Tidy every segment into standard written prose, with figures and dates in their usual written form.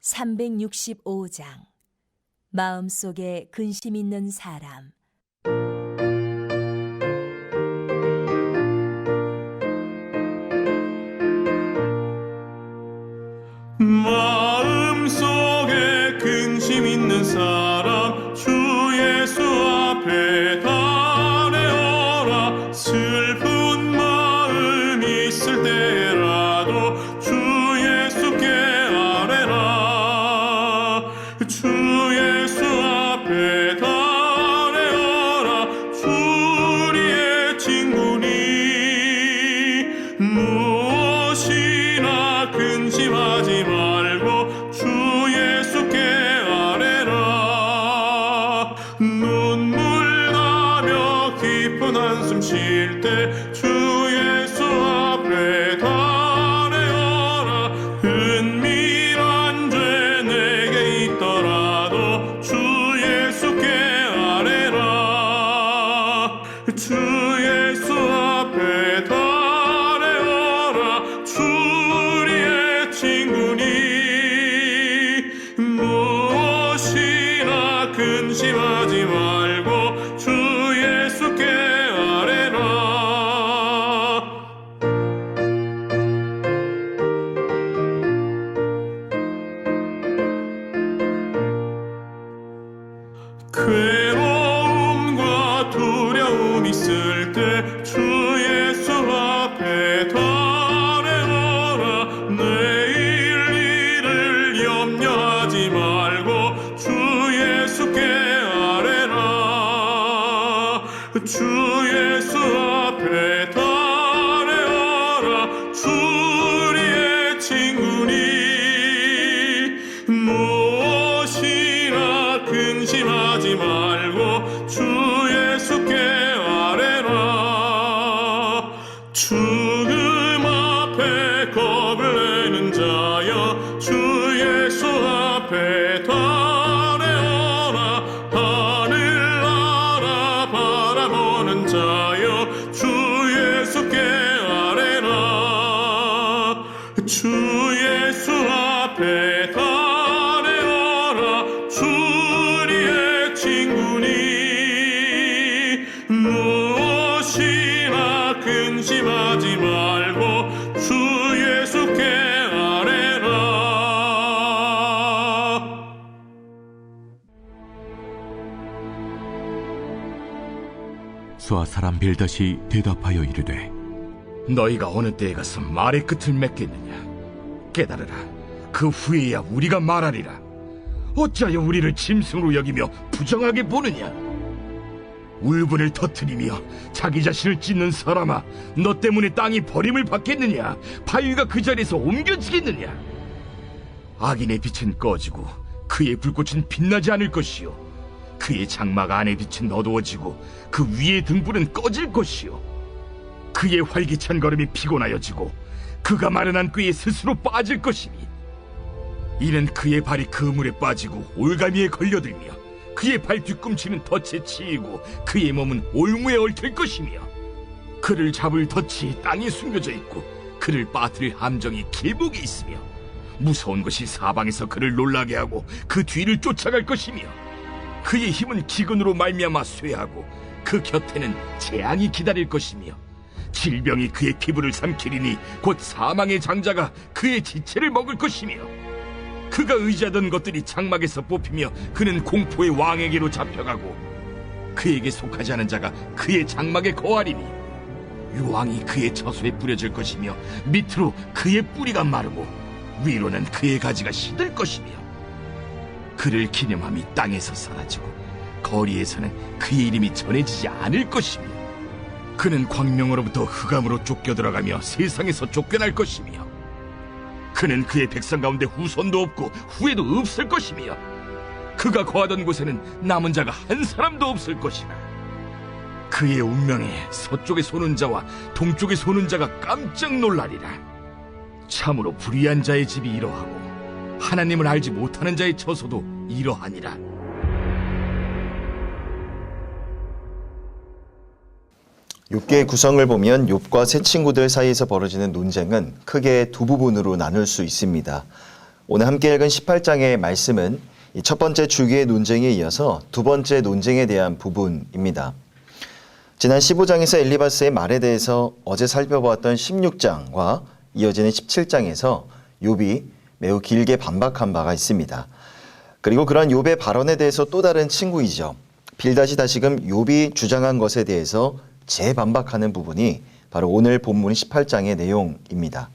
365장 마음속에 근심 있는 사람. 마음속에 근심 있는 사람 주 예수 앞에 달려오라. 슬픈 마음 있을 때라도 주 예수께 아뢰라. 주 예수 앞에 달려오라. 주리의 친구니 무엇이나 근심하지 말고 주 예수께 아뢰라. 눈물 나며 깊은 한숨 쉴 때 주 예수 앞에 달려오라. 은밀한 죄 내게 있더라도 주 예수께 아뢰라. 주 예수 앞에 달려오라. 주리의 친구니 무엇이나 근심하지 말고 주 예수께 아뢰라. 괴로움과 두려움 있을 때 주 예수 앞에 달려오라. 내일 일을 염려하지 말고 주 예수께 아뢰라. 주 예수 앞에 달려오라. 주리의 친구니 무엇이나 근심하지 말고 주 예수께 아뢰라. 죽음 앞에 겁을 내는 자여 주 예수 앞에 달려오라. 하늘 나라 바라보는 자여 주 예수께 아뢰라. 주 예수 앞에 달려오라. 주리의 친구니 무엇이나 근심하지 말고 주 예수께 아뢰라. 수아 사람 빌닷이 대답하여 이르되 너희가 어느 때에 가서 말의 끝을 맺겠느냐. 깨달으라. 그 후에야 우리가 말하리라. 어찌하여 우리를 짐승으로 여기며 부정하게 보느냐. 울분을 터뜨리며 자기 자신을 찢는 사람아, 너 때문에 땅이 버림을 받겠느냐. 바위가 그 자리에서 옮겨지겠느냐. 악인의 빛은 꺼지고 그의 불꽃은 빛나지 않을 것이요, 그의 장막 안의 빛은 어두워지고 그 위의 등불은 꺼질 것이요, 그의 활기찬 걸음이 피곤하여지고 그가 마련한 꾀에 스스로 빠질 것이니, 이는 그의 발이 그물에 빠지고 올가미에 걸려들며 그의 발 뒤꿈치는 덫에 치이고 그의 몸은 올무에 얽힐 것이며, 그를 잡을 덫이 땅에 숨겨져 있고 그를 빠뜨릴 함정이 길목에 있으며, 무서운 것이 사방에서 그를 놀라게 하고 그 뒤를 쫓아갈 것이며, 그의 힘은 기근으로 말미암아 쇠하고 그 곁에는 재앙이 기다릴 것이며, 질병이 그의 피부를 삼키리니 곧 사망의 장자가 그의 지체를 먹을 것이며, 그가 의지하던 것들이 장막에서 뽑히며 그는 공포의 왕에게로 잡혀가고 그에게 속하지 않은 자가 그의 장막에 거하리니, 유황이 그의 처소에 뿌려질 것이며 밑으로 그의 뿌리가 마르고 위로는 그의 가지가 시들 것이며, 그를 기념함이 땅에서 사라지고 거리에서는 그의 이름이 전해지지 않을 것이며, 그는 광명으로부터 흑암으로 쫓겨들어가며 세상에서 쫓겨날 것이며, 그는 그의 백성 가운데 후손도 없고 후회도 없을 것이며, 그가 거하던 곳에는 남은 자가 한 사람도 없을 것이라. 그의 운명에 서쪽에 소는 자와 동쪽에 소는 자가 깜짝 놀라리라. 참으로 불의한 자의 집이 이러하고 하나님을 알지 못하는 자의 처소도 이러하니라. 욥기의 구성을 보면 욥과 세 친구들 사이에서 벌어지는 논쟁은 크게 두 부분으로 나눌 수 있습니다. 오늘 함께 읽은 18장의 말씀은 이 첫 번째 주기의 논쟁에 이어서 두 번째 논쟁에 대한 부분입니다. 지난 15장에서 엘리바스의 말에 대해서 어제 살펴보았던 16장과 이어지는 17장에서 욥이 매우 길게 반박한 바가 있습니다. 그리고 그러한 욥의 발언에 대해서 또 다른 친구이죠. 빌닷이 다시금 욥이 주장한 것에 대해서 재반박하는 부분이 바로 오늘 본문 18장의 내용입니다.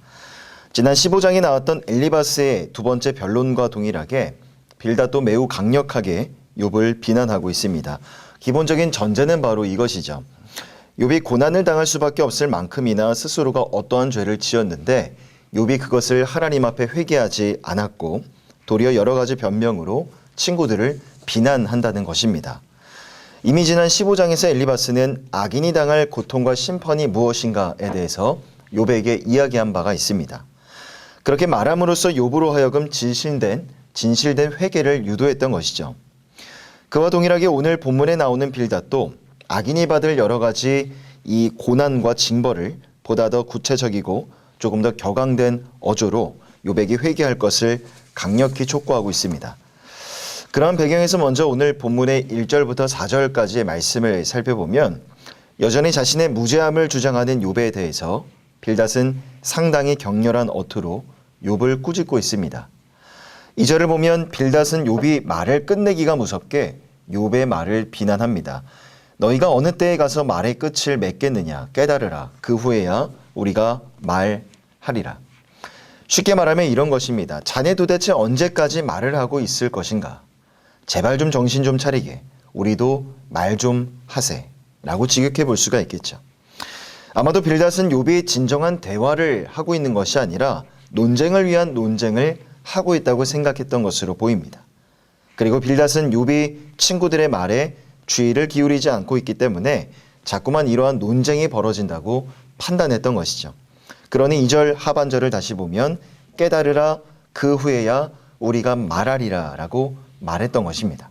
지난 15장에 나왔던 엘리바스의 두 번째 변론과 동일하게 빌닷도 매우 강력하게 욥을 비난하고 있습니다. 기본적인 전제는 바로 이것이죠. 욥이 고난을 당할 수밖에 없을 만큼이나 스스로가 어떠한 죄를 지었는데 욥이 그것을 하나님 앞에 회개하지 않았고 도리어 여러 가지 변명으로 친구들을 비난한다는 것입니다. 이미 지난 15장에서 엘리바스는 악인이 당할 고통과 심판이 무엇인가에 대해서 욥에게 이야기한 바가 있습니다. 그렇게 말함으로써 욥으로 하여금 진실된 회개를 유도했던 것이죠. 그와 동일하게 오늘 본문에 나오는 빌닷도 악인이 받을 여러 가지 이 고난과 징벌을 보다 더 구체적이고 조금 더 격앙된 어조로 욥에게 회개할 것을 강력히 촉구하고 있습니다. 그러한 배경에서 먼저 오늘 본문의 1절부터 4절까지의 말씀을 살펴보면 여전히 자신의 무죄함을 주장하는 욥에 대해서 빌닷은 상당히 격렬한 어투로 욥을 꾸짖고 있습니다. 2절을 보면 빌닷은 욥이 말을 끝내기가 무섭게 욥의 말을 비난합니다. 너희가 어느 때에 가서 말의 끝을 맺겠느냐 깨달으라. 그 후에야 우리가 말하리라. 쉽게 말하면 이런 것입니다. 자네 도대체 언제까지 말을 하고 있을 것인가? 제발 좀 정신 좀 차리게. 우리도 말 좀 하세. 라고 지극해 볼 수가 있겠죠. 아마도 빌닷은 욥이 진정한 대화를 하고 있는 것이 아니라 논쟁을 위한 논쟁을 하고 있다고 생각했던 것으로 보입니다. 그리고 빌닷은 욥이 친구들의 말에 주의를 기울이지 않고 있기 때문에 자꾸만 이러한 논쟁이 벌어진다고 판단했던 것이죠. 그러니 2절 하반절을 다시 보면 깨달으라 그 후에야 우리가 말하리라 라고 말했던 것입니다.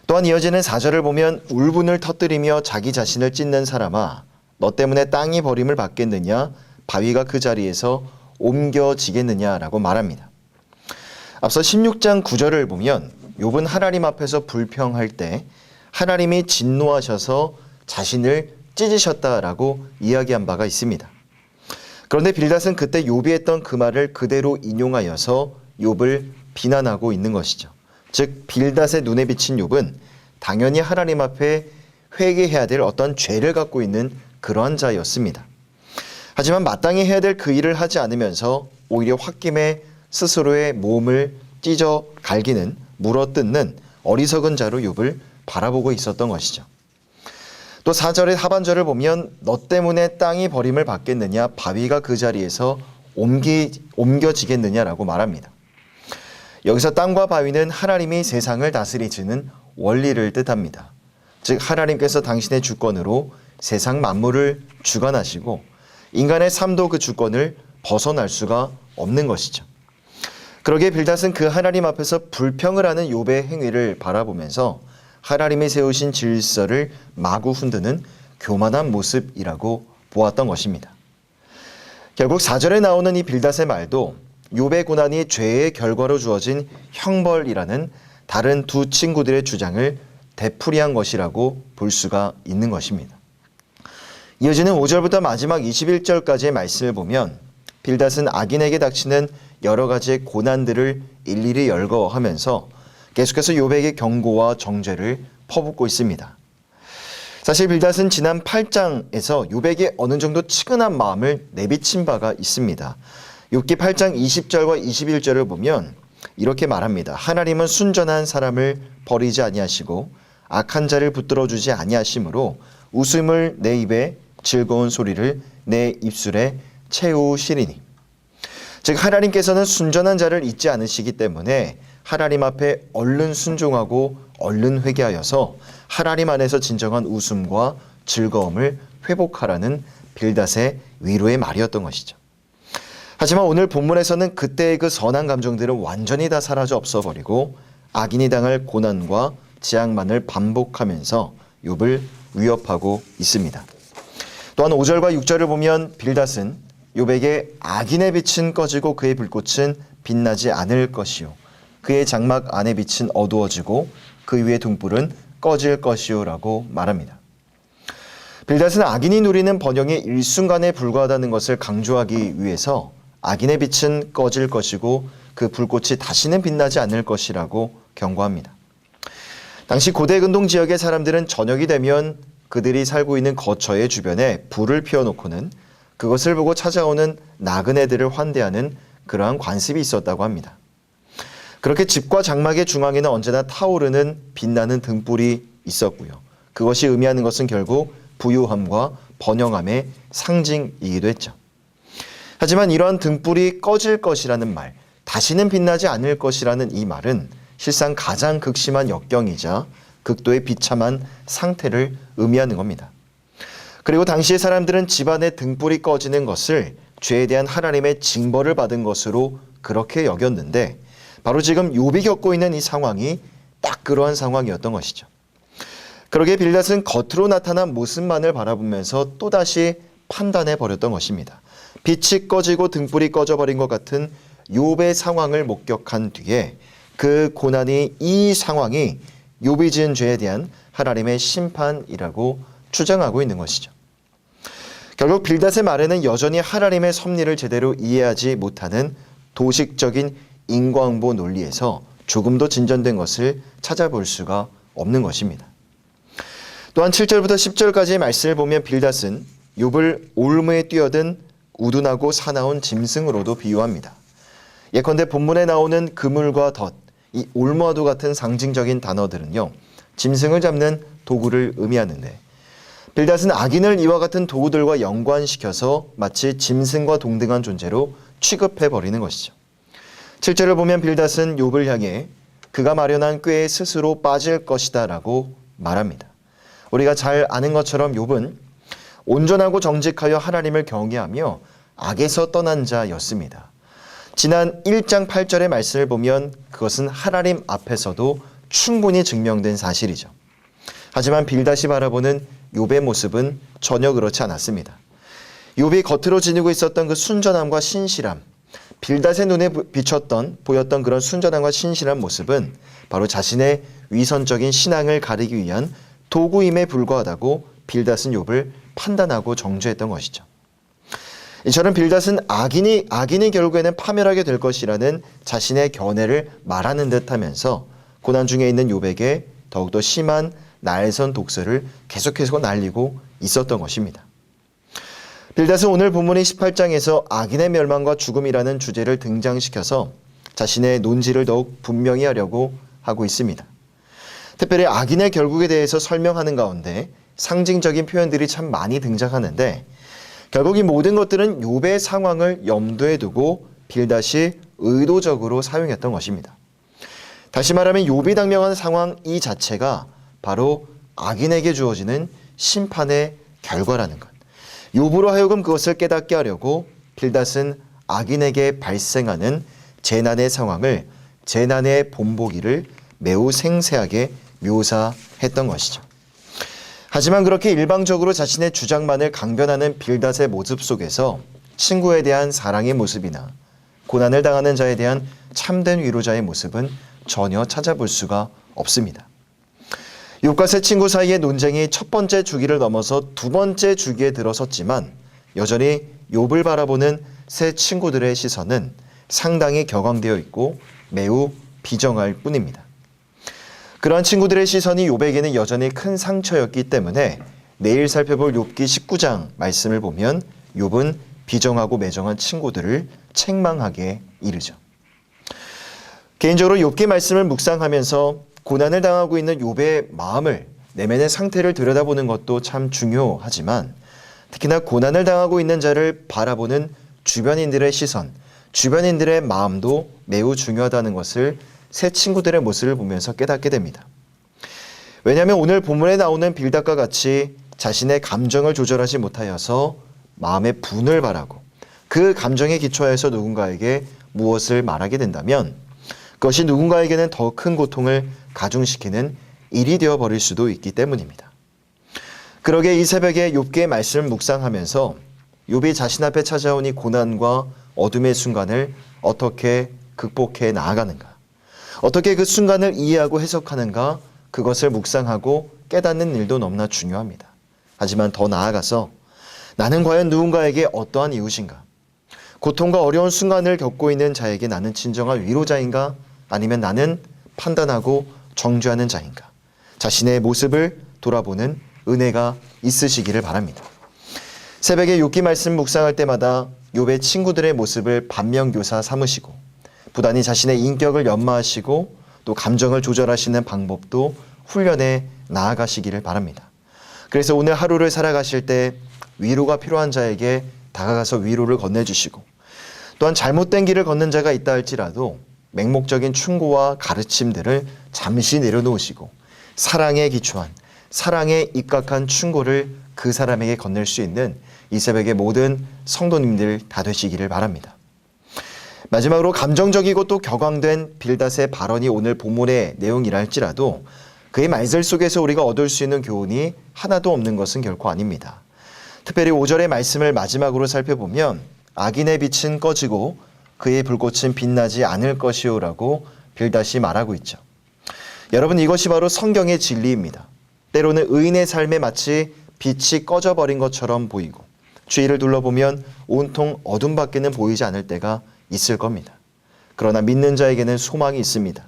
또한 이어지는 4절을 보면 울분을 터뜨리며 자기 자신을 찢는 사람아 너 때문에 땅이 버림을 받겠느냐 바위가 그 자리에서 옮겨지겠느냐라고 말합니다. 앞서 16장 9절을 보면 욥은 하나님 앞에서 불평할 때 하나님이 진노하셔서 자신을 찢으셨다라고 이야기한 바가 있습니다. 그런데 빌닷은 그때 욥이 했던 그 말을 그대로 인용하여서 욥을 비난하고 있는 것이죠. 즉 빌닷의 눈에 비친 욥은 당연히 하나님 앞에 회개해야 될 어떤 죄를 갖고 있는 그러한 자였습니다. 하지만 마땅히 해야 될 그 일을 하지 않으면서 오히려 홧김에 스스로의 몸을 찢어 갈기는 물어뜯는 어리석은 자로 욥을 바라보고 있었던 것이죠. 또 4절의 하반절을 보면 너 때문에 땅이 버림을 받겠느냐 바위가 그 자리에서 옮겨지겠느냐라고 말합니다. 여기서 땅과 바위는 하나님이 세상을 다스리시는 원리를 뜻합니다. 즉 하나님께서 당신의 주권으로 세상 만물을 주관하시고 인간의 삶도 그 주권을 벗어날 수가 없는 것이죠. 그러기에 빌닷은 그 하나님 앞에서 불평을 하는 욥의 행위를 바라보면서 하나님이 세우신 질서를 마구 흔드는 교만한 모습이라고 보았던 것입니다. 결국 4절에 나오는 이 빌닷의 말도 욥의 고난이 죄의 결과로 주어진 형벌이라는 다른 두 친구들의 주장을 되풀이한 것이라고 볼 수가 있는 것입니다. 이어지는 5절부터 마지막 21절까지의 말씀을 보면 빌닷은 악인에게 닥치는 여러 가지의 고난들을 일일이 열거하면서 계속해서 욥에게 경고와 정죄를 퍼붓고 있습니다. 사실 빌닷은 지난 8장에서 욥에게 어느 정도 측은한 마음을 내비친 바가 있습니다. 욥기 8장 20절과 21절을 보면 이렇게 말합니다. 하나님은 순전한 사람을 버리지 아니하시고 악한 자를 붙들어 주지 아니하심으로 웃음을 내 입에 즐거운 소리를 내 입술에 채우시리니. 즉 하나님께서는 순전한 자를 잊지 않으시기 때문에 하나님 앞에 얼른 순종하고 얼른 회개하여서 하나님 안에서 진정한 웃음과 즐거움을 회복하라는 빌닷의 위로의 말이었던 것이죠. 하지만 오늘 본문에서는 그때의 그 선한 감정들은 완전히 다 사라져 없어버리고 악인이 당할 고난과 재앙만을 반복하면서 욥을 위협하고 있습니다. 또한 5절과 6절을 보면 빌닷은 욥에게 악인의 빛은 꺼지고 그의 불꽃은 빛나지 않을 것이요 그의 장막 안에 빛은 어두워지고 그 위에 등불은 꺼질 것이요 라고 말합니다. 빌닷은 악인이 누리는 번영이 일순간에 불과하다는 것을 강조하기 위해서 악인의 빛은 꺼질 것이고 그 불꽃이 다시는 빛나지 않을 것이라고 경고합니다. 당시 고대 근동 지역의 사람들은 저녁이 되면 그들이 살고 있는 거처의 주변에 불을 피워놓고는 그것을 보고 찾아오는 나그네들을 환대하는 그러한 관습이 있었다고 합니다. 그렇게 집과 장막의 중앙에는 언제나 타오르는 빛나는 등불이 있었고요. 그것이 의미하는 것은 결국 부유함과 번영함의 상징이기도 했죠. 하지만 이러한 등불이 꺼질 것이라는 말, 다시는 빛나지 않을 것이라는 이 말은 실상 가장 극심한 역경이자 극도의 비참한 상태를 의미하는 겁니다. 그리고 당시의 사람들은 집안의 등불이 꺼지는 것을 죄에 대한 하나님의 징벌을 받은 것으로 그렇게 여겼는데 바로 지금 욥이 겪고 있는 이 상황이 딱 그러한 상황이었던 것이죠. 그러기에 빌닷은 겉으로 나타난 모습만을 바라보면서 또다시 판단해 버렸던 것입니다. 빛이 꺼지고 등불이 꺼져버린 것 같은 욥의 상황을 목격한 뒤에 그 고난이 이 상황이 욥이 지은 죄에 대한 하나님의 심판이라고 추정하고 있는 것이죠. 결국 빌닷의 말에는 여전히 하나님의 섭리를 제대로 이해하지 못하는 도식적인 인과응보 논리에서 조금도 진전된 것을 찾아볼 수가 없는 것입니다. 또한 7절부터 10절까지의 말씀을 보면 빌닷은 욥을 올무에 뛰어든 우둔하고 사나운 짐승으로도 비유합니다. 예컨대 본문에 나오는 그물과 덫, 이 올무와도 같은 상징적인 단어들은요, 짐승을 잡는 도구를 의미하는데 빌닷은 악인을 이와 같은 도구들과 연관시켜서 마치 짐승과 동등한 존재로 취급해버리는 것이죠. 7절을 보면 빌닷은 욥을 향해 그가 마련한 꾀에 스스로 빠질 것이다 라고 말합니다. 우리가 잘 아는 것처럼 욥은 온전하고 정직하여 하나님을 경외하며 악에서 떠난 자였습니다. 지난 1장 8절의 말씀을 보면 그것은 하나님 앞에서도 충분히 증명된 사실이죠. 하지만 빌닷이 바라보는 욥의 모습은 전혀 그렇지 않았습니다. 욥이 겉으로 지니고 있었던 그 순전함과 신실함, 빌닷의 눈에 보였던 그런 순전함과 신실한 모습은 바로 자신의 위선적인 신앙을 가리기 위한 도구임에 불과하다고 빌닷은 욥을 판단하고 정죄했던 것이죠. 이처럼 빌닷은 악인이 결국에는 파멸하게 될 것이라는 자신의 견해를 말하는 듯하면서 고난 중에 있는 욥에게 더욱더 심한 날선 독설을 계속해서 날리고 있었던 것입니다. 빌닷은 오늘 본문의 18장에서 악인의 멸망과 죽음이라는 주제를 등장시켜서 자신의 논지를 더욱 분명히 하려고 하고 있습니다. 특별히 악인의 결국에 대해서 설명하는 가운데 상징적인 표현들이 참 많이 등장하는데 결국 이 모든 것들은 욥의 상황을 염두에 두고 빌닷이 의도적으로 사용했던 것입니다. 다시 말하면 욥이 당면한 상황 이 자체가 바로 악인에게 주어지는 심판의 결과라는 것. 욥으로 하여금 그것을 깨닫게 하려고 빌닷은 악인에게 발생하는 재난의 상황을 재난의 본보기를 매우 생생하게 묘사했던 것이죠. 하지만 그렇게 일방적으로 자신의 주장만을 강변하는 빌닷의 모습 속에서 친구에 대한 사랑의 모습이나 고난을 당하는 자에 대한 참된 위로자의 모습은 전혀 찾아볼 수가 없습니다. 욥과 세 친구 사이의 논쟁이 첫 번째 주기를 넘어서 두 번째 주기에 들어섰지만 여전히 욥을 바라보는 세 친구들의 시선은 상당히 격앙되어 있고 매우 비정할 뿐입니다. 그러한 친구들의 시선이 욥에게는 여전히 큰 상처였기 때문에 내일 살펴볼 욥기 19장 말씀을 보면 욥은 비정하고 매정한 친구들을 책망하게 이르죠. 개인적으로 욥기 말씀을 묵상하면서 고난을 당하고 있는 욥의 마음을, 내면의 상태를 들여다보는 것도 참 중요하지만 특히나 고난을 당하고 있는 자를 바라보는 주변인들의 시선, 주변인들의 마음도 매우 중요하다는 것을 새 친구들의 모습을 보면서 깨닫게 됩니다. 왜냐하면 오늘 본문에 나오는 빌닷과 같이 자신의 감정을 조절하지 못하여서 마음의 분을 바라고 그 감정에 기초하여서 누군가에게 무엇을 말하게 된다면 그것이 누군가에게는 더 큰 고통을 가중시키는 일이 되어버릴 수도 있기 때문입니다. 그러게 이 새벽에 욥기의 말씀을 묵상하면서 욥이 자신 앞에 찾아온 이 고난과 어둠의 순간을 어떻게 극복해 나아가는가? 어떻게 그 순간을 이해하고 해석하는가? 그것을 묵상하고 깨닫는 일도 너무나 중요합니다. 하지만 더 나아가서 나는 과연 누군가에게 어떠한 이웃인가? 고통과 어려운 순간을 겪고 있는 자에게 나는 진정한 위로자인가? 아니면 나는 판단하고 정죄하는 자인가? 자신의 모습을 돌아보는 은혜가 있으시기를 바랍니다. 새벽에 욥기 말씀 묵상할 때마다 욥의 친구들의 모습을 반면교사 삼으시고 부단히 자신의 인격을 연마하시고 또 감정을 조절하시는 방법도 훈련해 나아가시기를 바랍니다. 그래서 오늘 하루를 살아가실 때 위로가 필요한 자에게 다가가서 위로를 건네주시고 또한 잘못된 길을 걷는 자가 있다 할지라도 맹목적인 충고와 가르침들을 잠시 내려놓으시고 사랑에 기초한 사랑에 입각한 충고를 그 사람에게 건넬 수 있는 이 새벽의 모든 성도님들 다 되시기를 바랍니다. 마지막으로 감정적이고 또 격앙된 빌닷의 발언이 오늘 본문의 내용이라 할지라도 그의 말들 속에서 우리가 얻을 수 있는 교훈이 하나도 없는 것은 결코 아닙니다. 특별히 5절의 말씀을 마지막으로 살펴보면 악인의 빛은 꺼지고 그의 불꽃은 빛나지 않을 것이요라고 빌닷이 말하고 있죠. 여러분, 이것이 바로 성경의 진리입니다. 때로는 의인의 삶에 마치 빛이 꺼져버린 것처럼 보이고 주위를 둘러보면 온통 어둠밖에는 보이지 않을 때가 있을 겁니다. 그러나 믿는 자에게는 소망이 있습니다.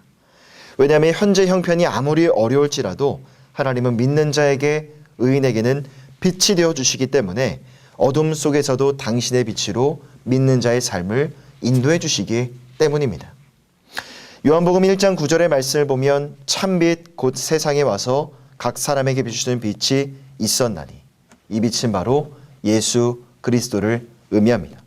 왜냐하면 현재 형편이 아무리 어려울지라도 하나님은 믿는 자에게 의인에게는 빛이 되어주시기 때문에 어둠 속에서도 당신의 빛으로 믿는 자의 삶을 인도해 주시기 때문입니다. 요한복음 1장 9절의 말씀을 보면 참빛 곧 세상에 와서 각 사람에게 비추는 빛이 있었나니 이 빛은 바로 예수 그리스도를 의미합니다.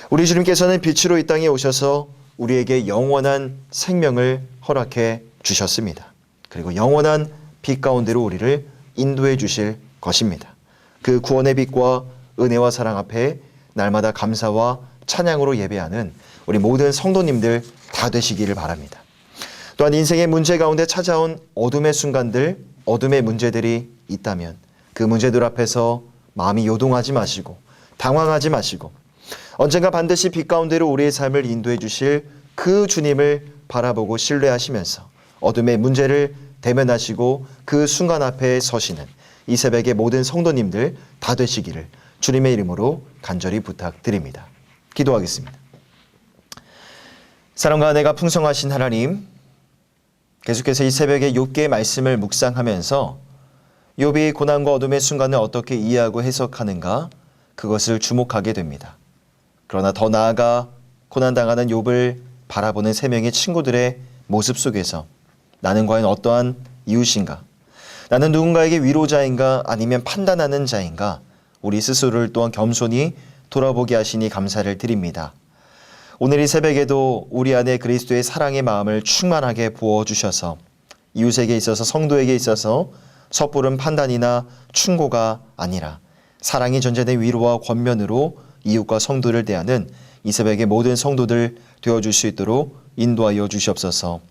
우리 주님께서는 빛으로 이 땅에 오셔서 우리에게 영원한 생명을 허락해 주셨습니다. 그리고 영원한 빛 가운데로 우리를 인도해 주실 것입니다. 그 구원의 빛과 은혜와 사랑 앞에 날마다 감사와 찬양으로 예배하는 우리 모든 성도님들 다 되시기를 바랍니다. 또한 인생의 문제 가운데 찾아온 어둠의 순간들, 어둠의 문제들이 있다면 그 문제들 앞에서 마음이 요동하지 마시고 당황하지 마시고 언젠가 반드시 빛 가운데로 우리의 삶을 인도해 주실 그 주님을 바라보고 신뢰하시면서 어둠의 문제를 대면하시고 그 순간 앞에 서시는 이 새벽의 모든 성도님들 다 되시기를 주님의 이름으로 간절히 부탁드립니다. 기도하겠습니다. 사랑과 은혜가 풍성하신 하나님, 계속해서 이 새벽에 욥기의 말씀을 묵상하면서 욥이 고난과 어둠의 순간을 어떻게 이해하고 해석하는가 그것을 주목하게 됩니다. 그러나 더 나아가 고난당하는 욥을 바라보는 세 명의 친구들의 모습 속에서 나는 과연 어떠한 이웃인가? 나는 누군가에게 위로자인가 아니면 판단하는 자인가? 우리 스스로를 또한 겸손히 돌아보게 하시니 감사를 드립니다. 오늘 이 새벽에도 우리 안에 그리스도의 사랑의 마음을 충만하게 부어주셔서 이웃에게 있어서 성도에게 있어서 섣부른 판단이나 충고가 아니라 사랑이 전제된 위로와 권면으로 이웃과 성도를 대하는 이 새벽의 모든 성도들 되어줄 수 있도록 인도하여 주시옵소서.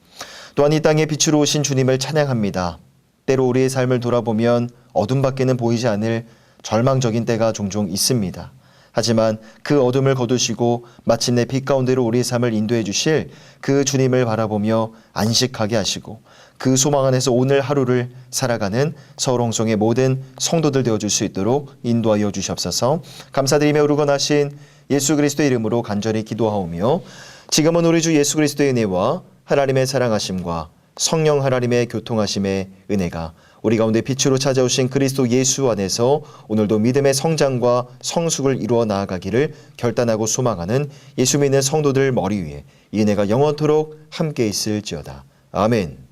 또한 이 땅에 빛으로 오신 주님을 찬양합니다. 때로 우리의 삶을 돌아보면 어둠밖에는 보이지 않을 절망적인 때가 종종 있습니다. 하지만 그 어둠을 거두시고 마침내 빛 가운데로 우리의 삶을 인도해 주실 그 주님을 바라보며 안식하게 하시고 그 소망 안에서 오늘 하루를 살아가는 서울홍성의 모든 성도들 되어줄 수 있도록 인도하여 주시옵소서. 감사드리며 우르건하신 예수 그리스도의 이름으로 간절히 기도하오며 지금은 우리 주 예수 그리스도의 은혜와 하나님의 사랑하심과 성령 하나님의 교통하심의 은혜가 우리 가운데 빛으로 찾아오신 그리스도 예수 안에서 오늘도 믿음의 성장과 성숙을 이루어 나아가기를 결단하고 소망하는 예수 믿는 성도들 머리 위에 이 은혜가 영원토록 함께 있을지어다. 아멘.